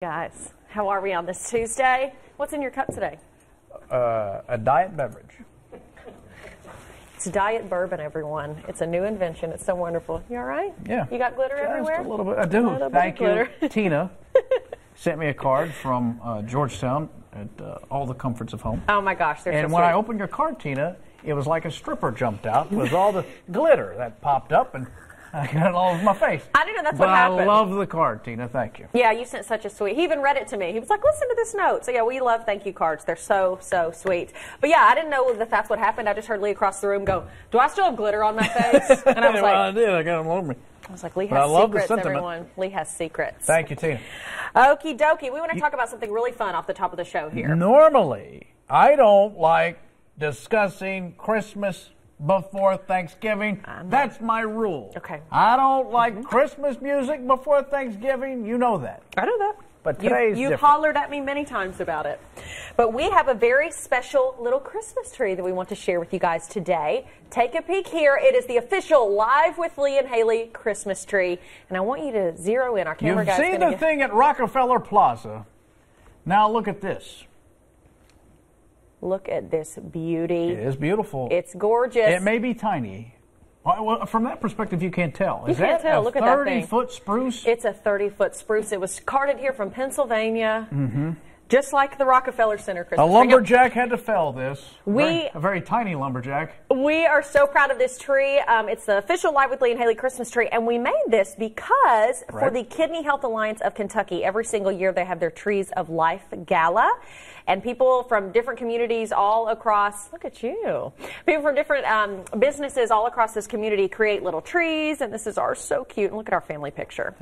Guys, how are we on this Tuesday? What's in your cup today? A diet beverage. It's diet bourbon, everyone. It's a new invention. It's so wonderful. You all right? Yeah. You got glitter everywhere? Just a little bit. I do. Thank you. Tina sent me a card from Georgetown at all the comforts of home. Oh my gosh, they're And so when sweet. I opened your card, Tina, it was like a stripper jumped out with all the glitter that popped up, and I got it all over my face. I didn't know that's but what happened. I love the card, Tina. Thank you. Yeah, you sent such a sweet. He even read it to me. He was like, "Listen to this note." So yeah, we love thank you cards. They're so sweet. But yeah, I didn't know that that's what happened. I just heard Lee across the room go, "Do I still have glitter on my face?" And I was like, I did. I got them over me. I was like, Lee But I has love the secrets, sentiment. everyone. Lee has secrets. Thank you, Tina. Okie dokie. We want to talk about something really fun off the top of the show here. Normally, I don't like discussing Christmas before Thanksgiving. That's my rule. Okay. I don't like Christmas music before Thanksgiving. You know that. I know that. But today's You've different. hollered at me many times about it. But we have a very special little Christmas tree that we want to share with you guys today. Take a peek here. It is the official Live with Lee and Hayley Christmas tree. And I want you to zero in. Our camera You've guy's seen gonna the thing at Rockefeller Plaza. Now look at this. Look at this beauty. It is beautiful. It's gorgeous. It may be tiny. Well, from that perspective, you can't tell. You can't tell. Look at that thing. 30-foot spruce? It's a 30-foot spruce. It was carted here from Pennsylvania. Mm-hmm. Just like the Rockefeller Center Christmas A tree. lumberjack had to fell this. We- a very tiny lumberjack. We are so proud of this tree. It's the official Live with Lee and Hayley Christmas tree, and we made this because for the Kidney Health Alliance of Kentucky, every single year they have their Trees of Life Gala, and people from different communities all across, look at you, people from different businesses all across this community create little trees, and this is ours, so cute, and look at our family picture.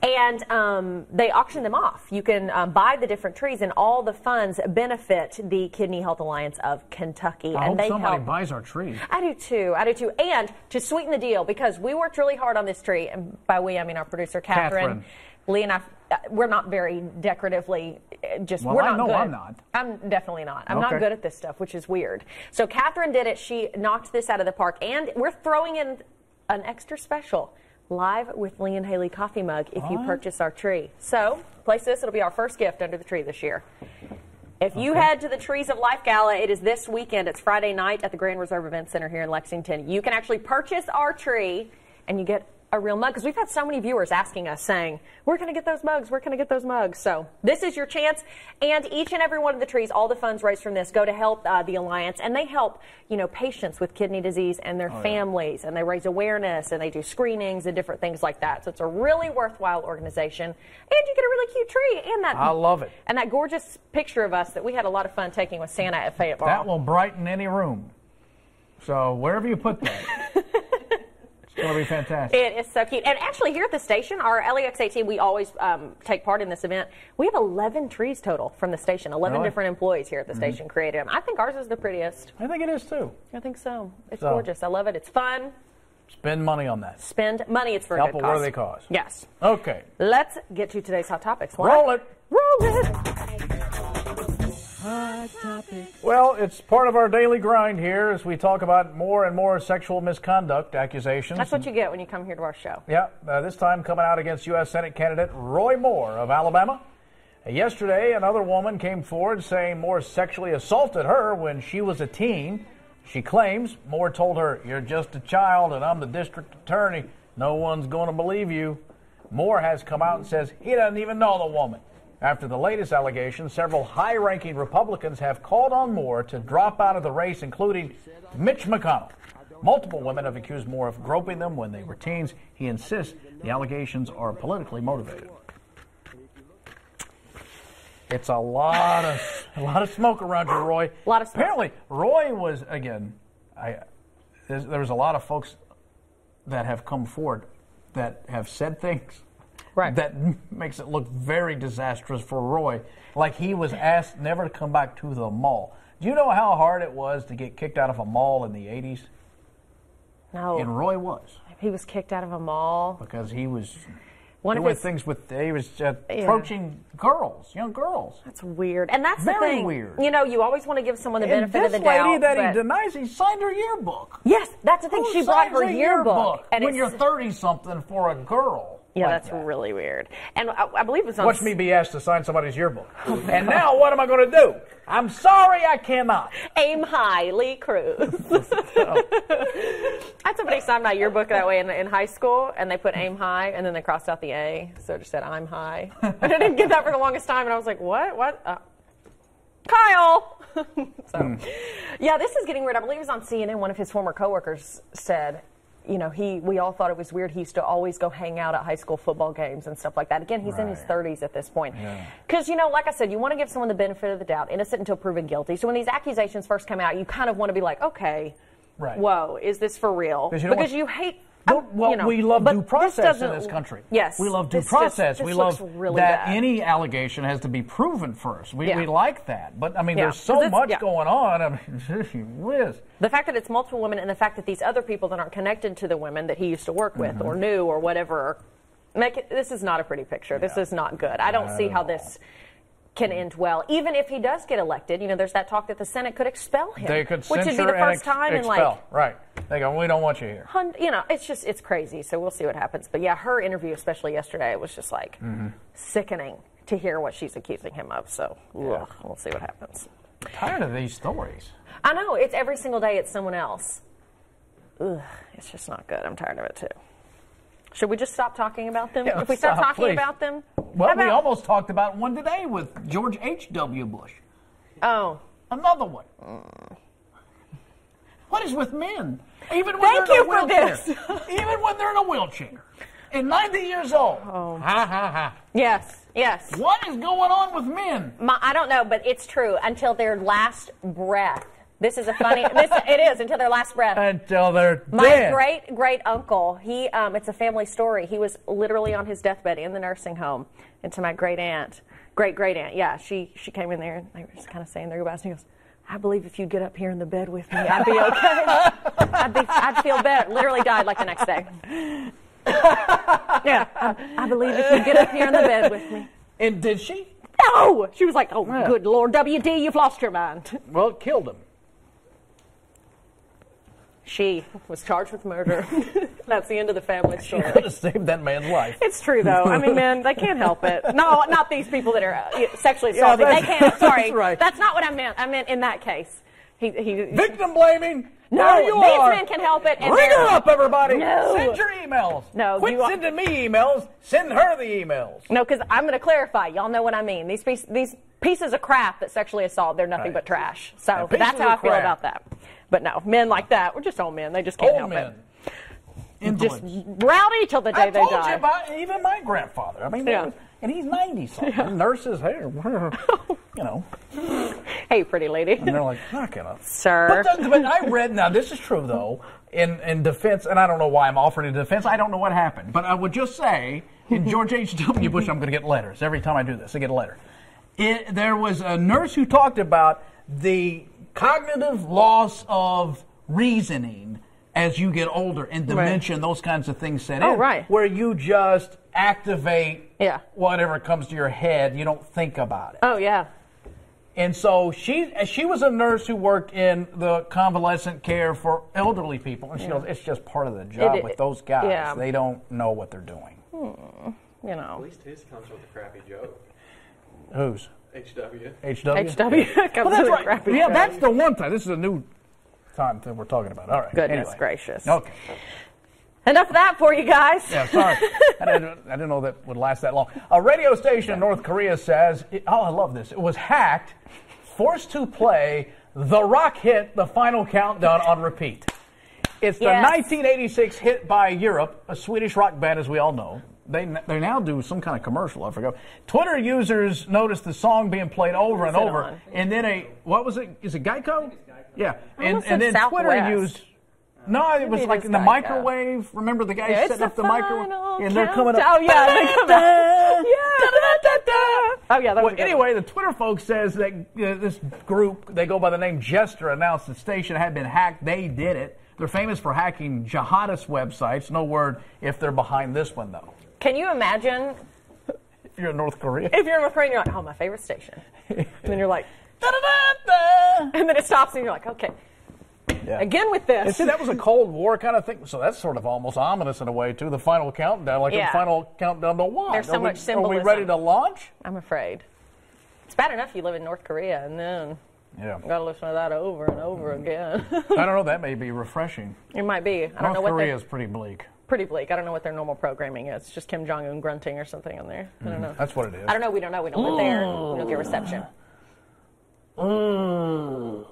And they auction them off. You can buy the different trees, and all the funds benefit the Kidney Health Alliance of Kentucky. I and hope somebody buys our tree. I do too. I do too. And to sweeten the deal, because we worked really hard on this tree, and by we I mean our producer Catherine. Lee and I, we're not very decoratively. Well, we're not I know good. I'm not. I'm definitely not. I'm Okay. not good at this stuff, which is weird. So Catherine did it. She knocked this out of the park, and we're throwing in an extra special Live with Lee and Hayley coffee mug if you purchase our tree. So place this. It'll be our first gift under the tree this year. If you head to the Trees of Life Gala, it is this weekend. It's Friday night at the Grand Reserve Event Center here in Lexington. You can actually purchase our tree, and you get a real mug, because we've had so many viewers asking us, saying, where can I get those mugs? Where can I get those mugs? So this is your chance. And each and every one of the trees, all the funds raised from this go to help the Alliance. And they help, patients with kidney disease and their families. And they raise awareness, and they do screenings and different things like that. So it's a really worthwhile organization. And you get a really cute tree. And that I love it. And that gorgeous picture of us that we had a lot of fun taking with Santa at Fayetteville. That will brighten any room. So wherever you put that, it's going to be fantastic. It is so cute. And actually here at the station, our LEX 18, we always take part in this event. We have 11 trees total from the station. 11 different employees here at the station created them. I think ours is the prettiest. I think it is too. I think so. It's gorgeous. I love it. It's fun. Spend money on that. Spend money. It's for a Help good a cause. worthy cause. Yes. Okay. Let's get to today's hot topics. What? Roll it. Roll it. Well, it's part of our daily grind here as we talk about more and more sexual misconduct accusations. That's what you get when you come here to our show. Yeah, this time coming out against U.S. Senate candidate Roy Moore of Alabama. Yesterday, another woman came forward saying Moore sexually assaulted her when she was a teen. She claims Moore told her, "You're just a child and I'm the district attorney. No one's going to believe you." Moore has come out and says he doesn't even know the woman. After the latest allegations, several high-ranking Republicans have called on Moore to drop out of the race, including Mitch McConnell. Multiple women have accused Moore of groping them when they were teens. He insists the allegations are politically motivated. It's a lot of smoke around you, Roy. A lot of smoke. Apparently, Roy was, again, there was a lot of folks that have come forward that have said things that makes it look very disastrous for Roy. Like he was asked never to come back to the mall. Do you know how hard it was to get kicked out of a mall in the 80s? No. And Roy was. He was kicked out of a mall. Because he was One of doing his things with, he was approaching girls, young girls. That's weird. And that's Very the thing. weird. You know, you always want to give someone the And benefit of the this lady doubt. that but- he denies, he signed her yearbook. Yes, that's the thing. Who She brought signs her a yearbook. And when it's- you're 30-something for a girl? Yeah, like that's that. really weird. And I believe it was on... Watch me be asked to sign somebody's yearbook. And now what am I going to do? I'm sorry, I cannot. Aim high, Lee Cruz. I had somebody sign my yearbook that way in high school, and they put aim high, and then they crossed out the A, so it just said I'm high. I didn't get that for the longest time, and I was like, what? Kyle! Yeah, this is getting weird. I believe it was on CNN. One of his former coworkers said, you know, we all thought it was weird. He used to always go hang out at high school football games and stuff like that. Again, he's in his 30s at this point. Because, you know, like I said, you want to give someone the benefit of the doubt, innocent until proven guilty. So when these accusations first come out, you kind of want to be like, okay, whoa, is this for real? Because you hate... Well, you know, we love due process in this country. Yes. We love due process. This we love really that bad. any allegation has to be proven first. We like that. But, I mean, there's so this, much going on. I mean, whiz. The fact that it's multiple women and the fact that these other people that aren't connected to the women that he used to work with or knew or whatever, this is not a pretty picture. This is not good. I don't see how this can end well. Even if he does get elected, you know, there's that talk that the Senate could expel him. They could which censure would be the first and time expel. in like... Right. They go, we don't want you here. You know, it's crazy. So we'll see what happens. But yeah, her interview, especially yesterday, it was just like sickening to hear what she's accusing him of. So we'll see what happens. I'm tired of these stories. I know. It's every single day it's someone else. Ugh, it's just not good. I'm tired of it too. Should we just stop talking about them? Yeah, if we start talking please. about them? Well, we almost talked about one today with George H.W. Bush. Oh. Another one. What is with men? Even when Thank they're you in a for wheelchair. this. Even when they're in a wheelchair. And 90 years old. Oh. Ha, ha, ha. Yes. What is going on with men? I don't know, but it's true. Until their last breath. This is a funny... it is, until their last breath. Until they're dead. My great uncle, it's a family story. He was literally on his deathbed in the nursing home. And to my great aunt, yeah, she came in there and they were just kind of saying their goodbyes. And he goes, I believe if you'd get up here in the bed with me, I'd be okay. I'd feel better. Literally died like the next day. Yeah, I believe if you'd get up here in the bed with me. And did she? No! She was like, oh, good Lord, WD, you've lost your mind. Well, it killed him. She was charged with murder. That's the end of the family story. She could have saved that man's life. It's true, though. I mean, man, they can't help it. No, not these people that are sexually assaulted. They can't. Sorry. That's right. That's not what I meant. I meant in that case. Victim blaming? No, there you these are. men can help it. And Ring her up, everybody. No. Send your emails. No, Quit sending me emails. Send her the emails. No, because I'm going to clarify. Y'all know what I mean. These pieces of crap that sexually assault, they're nothing but trash. So that's how I feel about that. But no, men like that, we're just old men. They just can't help it. Just rowdy till the day they die. I told you about even my grandfather. I mean, and he's 90-something. Yeah. Nurses, hey, you know. Hey, pretty lady. And they're like, knock it up. Sir. But I read, now this is true, though, in defense, and I don't know why I'm offering a defense. I don't know what happened. But I would just say, in George H.W. Bush, I'm going to get letters. Every time I do this, I get a letter. There was a nurse who talked about the cognitive loss of reasoning as you get older, and dementia and those kinds of things set in. Right. Where you just activate whatever comes to your head. You don't think about it. Oh, yeah. And so she was a nurse who worked in the convalescent care for elderly people. And she knows it's just part of the job with those guys. Yeah. They don't know what they're doing. You know. At least his comes with a crappy joke. Whose? HW. HW? Well, that's right. Yeah, that's the one time. This is a new time that we're talking about. All right. Goodness gracious. Okay. Enough of that for you guys. Yeah, sorry. I didn't know that would last that long. A radio station in North Korea says, I love this. It was hacked, forced to play the rock hit, The Final Countdown, on repeat. It's the 1986 hit by Europe, a Swedish rock band, as we all know. They now do some kind of commercial, I forgot. Twitter users noticed the song being played over and over. And then what was it? Is it Geico? Yeah. And then Southwest. Twitter used... No, it was like in the microwave. Remember the guys setting up the microwave? And they're coming up. Oh, yeah. They come out. Oh, yeah. That was anyway, the Twitter folks says that this group, they go by the name Jester, announced the station had been hacked. They did it. They're famous for hacking jihadist websites. No word if they're behind this one, though. Can you imagine? If you're in North Korea. If you're in North Korea, you're like, oh, my favorite station. And then you're like, da-da-da-da. And then it stops and you're like, okay. Yeah. Again with this. And see, that was a Cold War kind of thing. So that's sort of almost ominous in a way, too. The final countdown, like Yeah. the final countdown to what? There's so much symbolism. Are we ready to launch? I'm afraid. It's bad enough you live in North Korea, and then Yeah. you got to listen to that over and over again. I don't know. That may be refreshing. It might be. I don't North know what Korea is pretty bleak. pretty bleak. I don't know what their normal programming is. It's just Kim Jong-un grunting or something in there. I don't know. That's what it is. I don't know. We don't know. We don't live there. We don't get reception. Oh,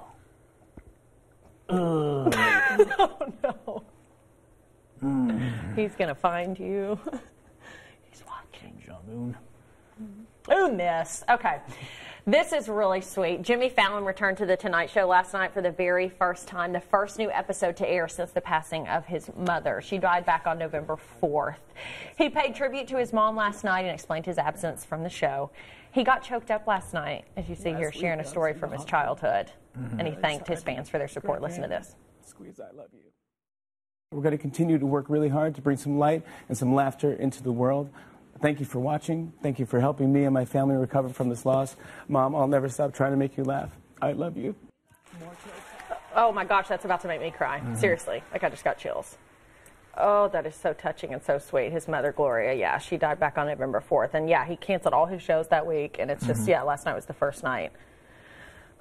no. He's going to find you. He's watching. Jong-un. Ooh, miss. Okay. This is really sweet. Jimmy Fallon returned to The Tonight Show last night for the very first time, the first new episode to air since the passing of his mother. She died back on November 4th. He paid tribute to his mom last night and explained his absence from the show. He got choked up last night, as you see here, sharing a story from his childhood. And he thanked his fans for their support. Listen to this. Squeeze, I love you. We're going to continue to work really hard to bring some light and some laughter into the world. Thank you for watching. Thank you for helping me and my family recover from this loss. Mom, I'll never stop trying to make you laugh. I love you. Oh, my gosh, that's about to make me cry. Seriously. Like, I just got chills. Oh, that is so touching and so sweet. His mother, Gloria, yeah, she died back on November 4th. And, yeah, he canceled all his shows that week. And it's just, yeah, last night was the first night.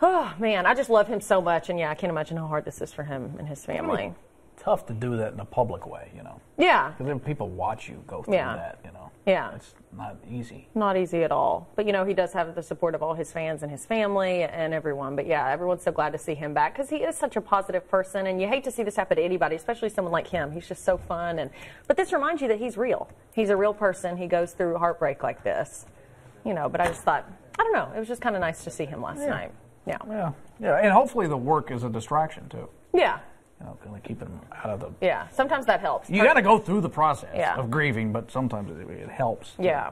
Oh, man, I just love him so much. And, yeah, I can't imagine how hard this is for him and his family. Tough to do that in a public way, you know. Yeah. Because then people watch you go through that, you know. Yeah. It's not easy. Not easy at all. But, you know, he does have the support of all his fans and his family and everyone. But, yeah, everyone's so glad to see him back because he is such a positive person. And you hate to see this happen to anybody, especially someone like him. He's just so fun. But this reminds you that he's real. He's a real person. He goes through heartbreak like this. You know, but I just thought, I don't know. It was just kind of nice to see him last night. Yeah. Yeah. Yeah. And hopefully the work is a distraction, too. Yeah. You know, kind of keeping them out of the... Yeah, sometimes that helps. You got to go through the process Yeah. of grieving, but sometimes it helps. Yeah.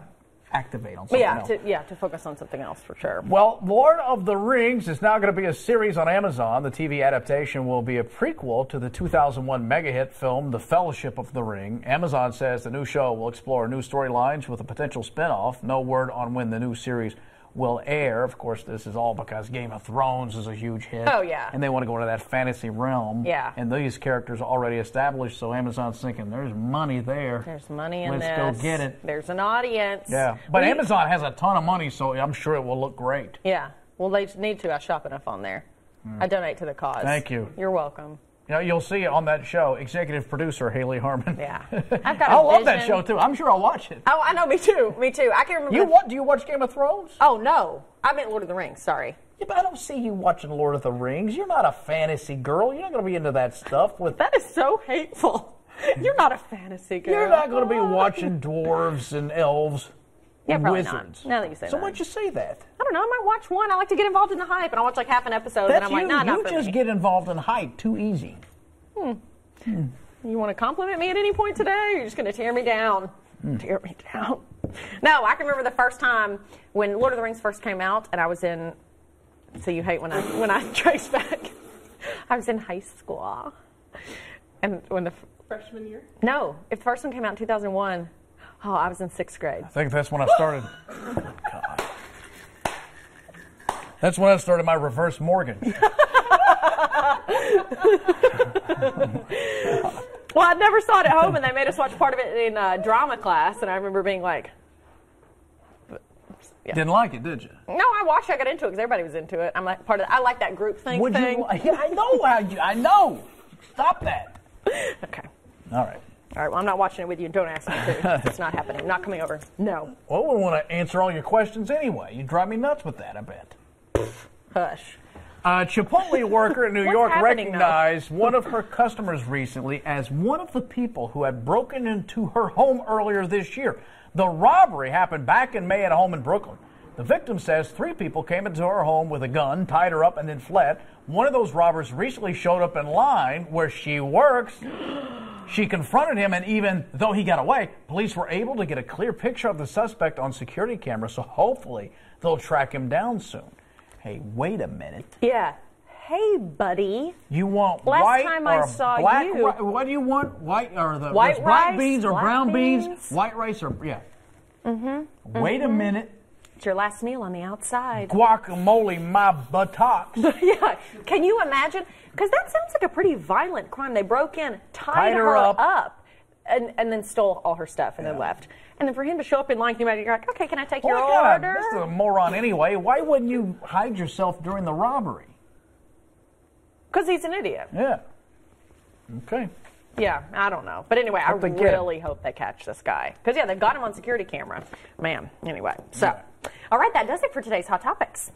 Activate on something else. To focus on something else for sure. Well, Lord of the Rings is now going to be a series on Amazon. The TV adaptation will be a prequel to the 2001 mega hit film, The Fellowship of the Ring. Amazon says the new show will explore new storylines with a potential spinoff. No word on when the new series will air. Of course, this is all because Game of Thrones is a huge hit. Oh, yeah. And they want to go into that fantasy realm. Yeah. And these characters are already established, so Amazon's thinking there's money there. There's money in Let's this. go get it. There's an audience. Yeah. But Amazon has a ton of money, so I'm sure it will look great. Yeah. Well, they need to. I shop enough on there. I donate to the cause. Thank you. You're welcome. You know, you'll see on that show, executive producer Hayley Harmon. Yeah. I've got I a love that vision. show, too. I'm sure I'll watch it. Oh, I know. Me too. Me too. I can remember. Do you watch Game of Thrones? Oh, no. I meant Lord of the Rings. Sorry. Yeah, but I don't see you watching Lord of the Rings. You're not a fantasy girl. You're not going to be into that stuff. That is so hateful. You're not a fantasy girl. You're not going to be watching dwarves and elves Yeah, and probably wizards. not. Now that you say So that. why'd you say that? I don't know. I might watch one. I like to get involved in the hype, and I'll watch like half an episode, and I'm like, nah, not you for just me. get involved in hype too easy. You want to compliment me at any point today? Or you're just going to tear me down? Tear me down. No, I can remember the first time when Lord of the Rings first came out, and I was in. So you hate when I trace back. I was in high school, and when the Freshman year? no, if the first one came out in 2001, oh, I was in 6th grade. I think that's when I started. God. That's when I started my reverse mortgage. Well, I never saw it at home, and they made us watch part of it in drama class, and I remember being like, yeah. Didn't like it, did you? no, I watched it, I got into it because everybody was into it. I'm like part of I like that group thing. Would you? Yeah, I know how you. I know. Stop that. Okay. All right. All right, well, I'm not watching it with you. Don't ask me to. It's not happening. Not coming over. No. Well, we want to answer all your questions anyway. You drive me nuts with that, I bet. Hush. A Chipotle worker in New What's York happening now? recognized one of her customers recently as one of the people who had broken into her home earlier this year. The robbery happened back in May at a home in Brooklyn. The victim says 3 people came into her home with a gun, tied her up, and then fled. One of those robbers recently showed up in line where she works. She confronted him, and even though he got away, police were able to get a clear picture of the suspect on security camera, so hopefully they'll track him down soon. Hey, wait a minute. Yeah. Hey, buddy. You want Last white time or I saw black? you- What do you want? White or the White there's black rice, beans or black brown beans? beans. White rice or yeah. Wait a minute. It's your last meal on the outside. Guacamole my buttocks. Yeah. Can you imagine? Because that sounds like a pretty violent crime. They broke in, tied her up, and then stole all her stuff and then left. And then for him to show up in line, you're like, okay, can I take your order? This is a moron anyway. Why wouldn't you hide yourself during the robbery? Because he's an idiot. Yeah. Okay. Yeah, I don't know. But anyway, I really hope they catch this guy. Because, yeah, they've got him on security camera. Man, anyway. So, all right, that does it for today's Hot Topics.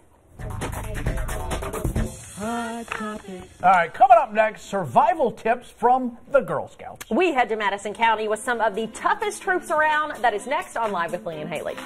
Hot Topics. All right, coming up next, survival tips from the Girl Scouts. We head to Madison County with some of the toughest troops around. That is next on Live with Lee and Hayley.